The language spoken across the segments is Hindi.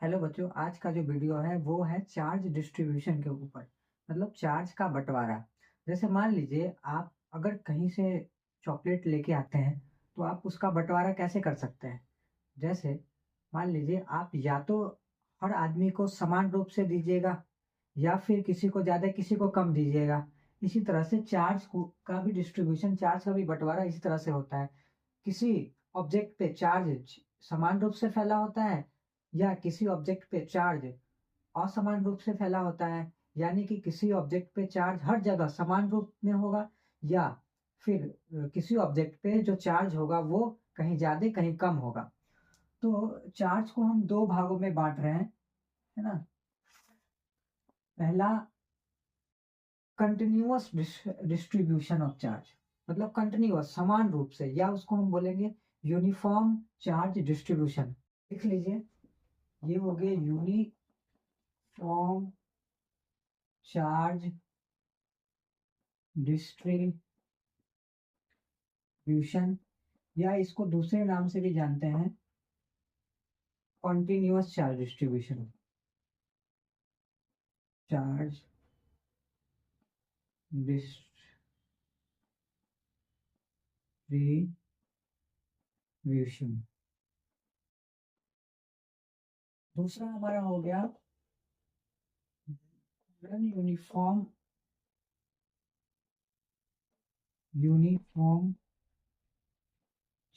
हेलो बच्चों, आज का जो वीडियो है वो है चार्ज डिस्ट्रीब्यूशन के ऊपर। मतलब चार्ज का बंटवारा। जैसे मान लीजिए आप अगर कहीं से चॉकलेट लेके आते हैं तो आप उसका बंटवारा कैसे कर सकते हैं। जैसे मान लीजिए आप या तो हर आदमी को समान रूप से दीजिएगा या फिर किसी को ज़्यादा किसी को कम दीजिएगा। इसी तरह से का भी डिस्ट्रीब्यूशन, चार्ज का भी बंटवारा इसी तरह से होता है। किसी ऑब्जेक्ट पे चार्ज समान रूप से फैला होता है या किसी ऑब्जेक्ट पे चार्ज असमान रूप से फैला होता है। यानी कि किसी ऑब्जेक्ट पे चार्ज हर जगह समान रूप में होगा या फिर किसी ऑब्जेक्ट पे जो चार्ज होगा वो कहीं ज्यादा कहीं कम होगा। तो चार्ज को हम दो भागों में बांट रहे हैं, है ना। पहला, कंटिन्यूअस डिस्ट्रीब्यूशन ऑफ चार्ज, मतलब कंटिन्यूअस समान रूप से, या उसको हम बोलेंगे यूनिफॉर्म चार्ज डिस्ट्रीब्यूशन। लिख लीजिए, ये हो गए यूनिफॉर्म चार्ज डिस्ट्रीब्यूशन, या इसको दूसरे नाम से भी जानते हैं continuous charge distribution. Charge distribution. दूसरा हमारा हो गया यूनिफॉर्म यूनिफॉर्म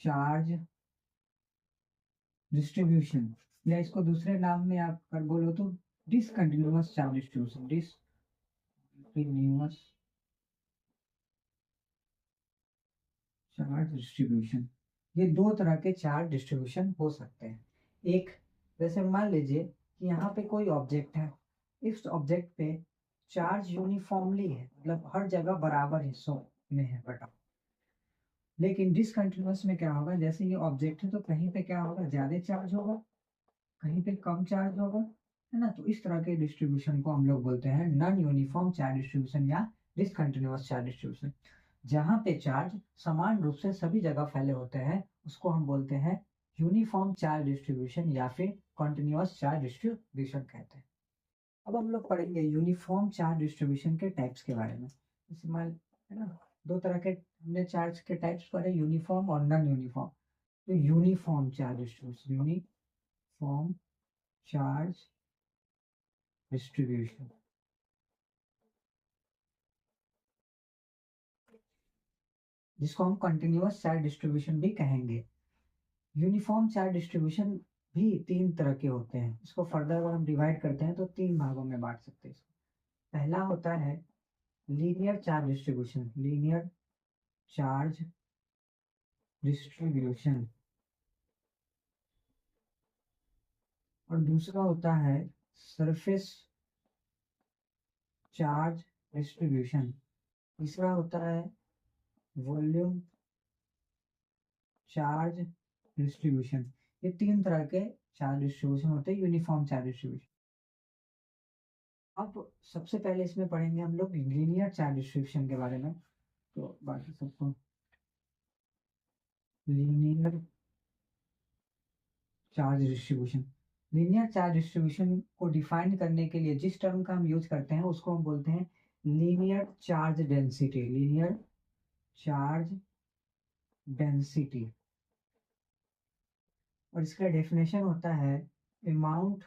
चार्ज डिस्ट्रीब्यूशन, या इसको दूसरे नाम में आप अगर बोलो तो discontinuous charge distribution. Discontinuous charge distribution. ये दो तरह के चार्ज डिस्ट्रीब्यूशन हो सकते हैं। एक, जैसे मान लीजिए कि यहाँ पे कोई ऑब्जेक्ट है, इस ऑब्जेक्ट पे चार्ज यूनिफॉर्मली है, मतलब हर जगह बराबर हिस्सों में है बटा। लेकिन डिसकंटिन्यूअस में क्या होगा, जैसे ये ऑब्जेक्ट है तो कहीं पे क्या होगा, ज्यादा चार्ज होगा, कहीं पे कम चार्ज होगा, है ना। तो इस तरह के डिस्ट्रीब्यूशन को हम लोग बोलते हैं नॉन यूनिफॉर्म चार्ज डिस्ट्रीब्यूशन या डिसकंटिन्यूअस चार्ज डिस्ट्रीब्यूशन। जहाँ पे चार्ज समान रूप से सभी जगह फैले होते हैं उसको हम बोलते हैं यूनिफॉर्म चार्ज डिस्ट्रीब्यूशन या फिर कॉन्टिन्यूअस चार्ज डिस्ट्रीब्यूशन कहते हैं। अब हम लोग पढ़ेंगे यूनिफॉर्म चार्ज डिस्ट्रीब्यूशन के टाइप्स के बारे में। जैसे मान, है ना, दो तरह के हमने चार्ज के टाइप्स पढ़े, यूनिफॉर्म और नॉन यूनिफॉर्म। तो uniform charge distribution, uniform charge distribution, जिसको हम कंटिन्यूअस चार्ज डिस्ट्रीब्यूशन भी कहेंगे। यूनिफॉर्म चार्ज डिस्ट्रीब्यूशन भी तीन तरह के होते हैं। इसको फर्दर अगर हम डिवाइड करते हैं तो तीन भागों में बांट सकते हैं इसको। पहला होता है linear charge distribution, linear charge distribution. और दूसरा होता है सरफेस चार्ज डिस्ट्रीब्यूशन। तीसरा होता है वॉल्यूम चार्ज डिस्ट्रीब्यूशन। ये तीन तरह के चार्ज डिस्ट्रीब्यूशन होते हैं यूनिफॉर्म चार्ज डिस्ट्रीब्यूशन। अब सबसे पहले इसमें पढ़ेंगे हम लोग लीनियर चार्ज डिस्ट्रीब्यूशन के बारे में। तो बाकी सबको linear charge distribution, linear charge distribution को डिफाइन करने के लिए जिस टर्म का हम यूज करते हैं उसको हम बोलते हैं linear charge density. Linear charge density. और इसका डेफिनेशन होता है amount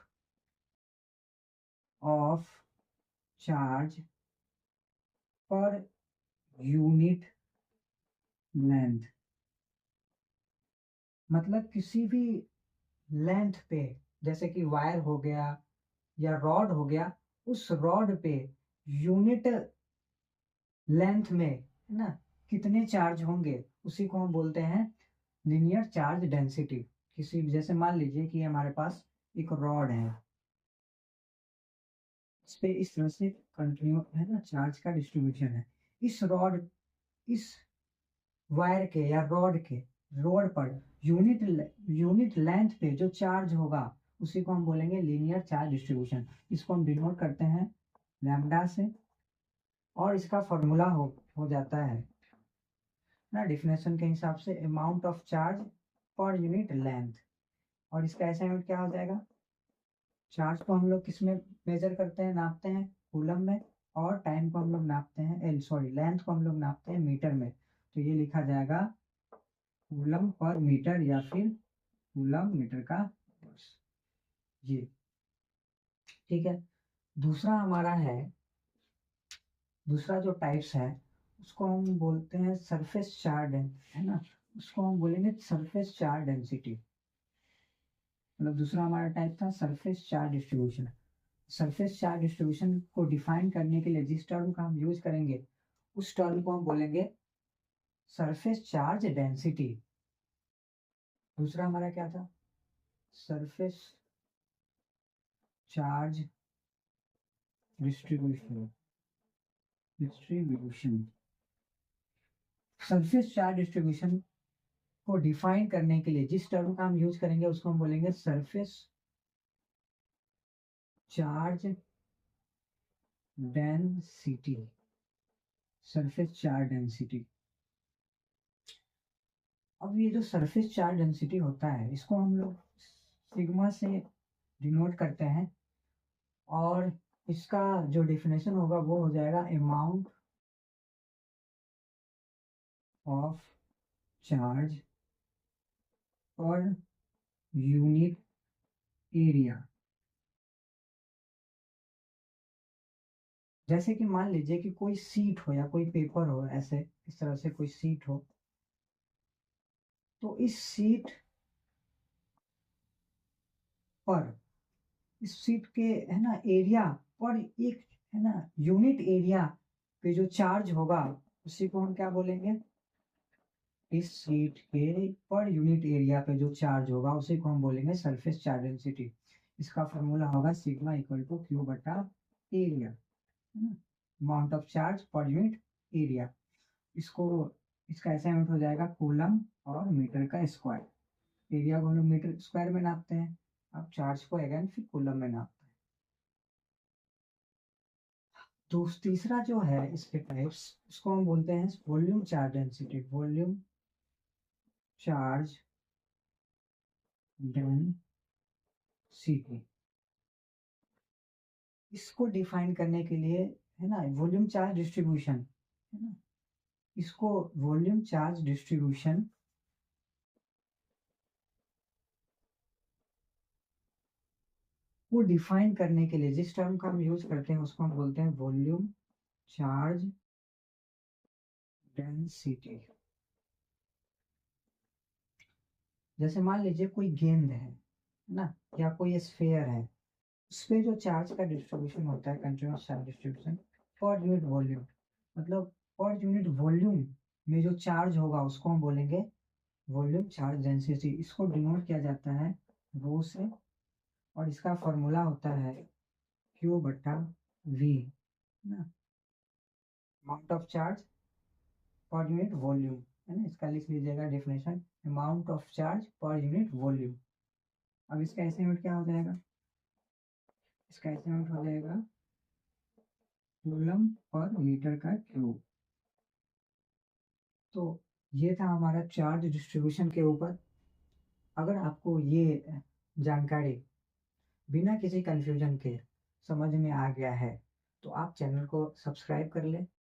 of charge per unit length. मतलब किसी भी लेंथ पे, जैसे कि वायर हो गया या रॉड हो गया, उस रॉड पे यूनिट लेंथ में, है ना, कितने चार्ज होंगे उसी को हम बोलते हैं लीनियर चार्ज डेंसिटी। किसी जैसे मान लीजिए कि हमारे पास एक रॉड है, इस पे इस तरह से कंटिन्यू, है ना, चार्ज का डिस्ट्रीब्यूशन है। इस रॉड, इस वायर के या रोड पर यूनिट लेंथ पे जो चार्ज होगा उसी को हम बोलेंगे लीनियर चार्ज डिस्ट्रीब्यूशन। इसको हम डिनोट करते हैं लैम्डा से, और इसका फॉर्मूला हो जाता है ना, डिफिनेशन के हिसाब से amount of charge per unit length. और इसका ऐसा यूनिट क्या हो जाएगा, चार्ज को हम लोग किस में मेजर करते हैं, नापते हैं, कूलम में, और टाइम को हम लोग नापते हैं, लेंथ को हम लोग नापते हैं मीटर में। तो ये लिखा जाएगा कूलम पर मीटर या फिर कूलम मीटर का ये। ठीक है। दूसरा हमारा है, दूसरा जो टाइप्स है उसको हम बोलते हैं सरफेस चार्ज, है ना, उसको हम बोलेंगे सरफेस चार्ज डेंसिटी। मतलब दूसरा हमारा टाइप था surface charge distribution. Surface charge distribution को डिफाइन करने के लिए जिस टर्म का हम यूज करेंगे उस टर्म को हम बोलेंगे सरफेस चार्ज डेंसिटी। दूसरा हमारा क्या था, surface charge distribution. Surface charge distribution को डिफाइन करने के लिए जिस टर्म का हम यूज करेंगे उसको हम बोलेंगे surface charge density. Surface charge density. अब ये जो सरफेस चार्ज डेंसिटी होता है इसको हम लोग सिग्मा से डिनोट करते हैं, और इसका जो डेफिनेशन होगा वो हो जाएगा amount of charge per unit area. जैसे कि मान लीजिए कि कोई सीट हो या कोई पेपर हो, ऐसे इस तरह से कोई सीट हो, तो पर इस सीट के, है ना, एरिया पर एक, है ना, यूनिट एरिया पे जो चार्ज होगा उसी को हम क्या बोलेंगे, इस सीट के पर यूनिट एरिया पे जो चार्ज होगा उसी को हम बोलेंगे सरफेस चार्ज डेंसिटी। इसका फॉर्मूला होगा सिग्मा इक्वल टू क्यू बटा area, amount of charge per unit area. इसको, इसका ऐसा यूनिट हो जाएगा कूलम और मीटर का स्क्वायर। एरिया को हम लोग मीटर स्क्वायर में नापते हैं, अब चार्ज को अगेन फिर कूलम में नापते हैं। तो तीसरा जो है इसके टाइप्स, उसको हम बोलते हैं volume charge density. Volume charge density, इसको डिफाइन करने के लिए, है ना, वॉल्यूम चार्ज डिस्ट्रीब्यूशन, है ना, इसको वॉल्यूम चार्ज डिस्ट्रीब्यूशन को डिफाइन करने के लिए जिस टर्म का हम यूज करते हैं उसको हम बोलते हैं वॉल्यूम चार्ज डेंसिटी। जैसे मान लीजिए कोई गेंद है ना, या कोई स्फेयर है, उस पे जो चार्ज का डिस्ट्रीब्यूशन होता है, continuous charge distribution per unit volume, मतलब पर यूनिट वॉल्यूम में जो चार्ज होगा उसको हम बोलेंगे वॉल्यूम चार्ज डेंसिटी। इसको डिनोट किया जाता है रो से, और इसका फॉर्मूला होता है क्यू बटा वी, ना, amount of charge per unit volume, है ना। इसका लिख लीजिएगा definition, amount of charge per unit volume. अब इसका ऐसे यूनिट क्या हो जाएगा, इसका ऐसे यूनिट हो जाएगा कूलम पर मीटर का क्यूब। तो ये था हमारा चार्ज डिस्ट्रीब्यूशन के ऊपर। अगर आपको ये जानकारी बिना किसी कंफ्यूजन के समझ में आ गया है तो आप चैनल को सब्सक्राइब कर लें।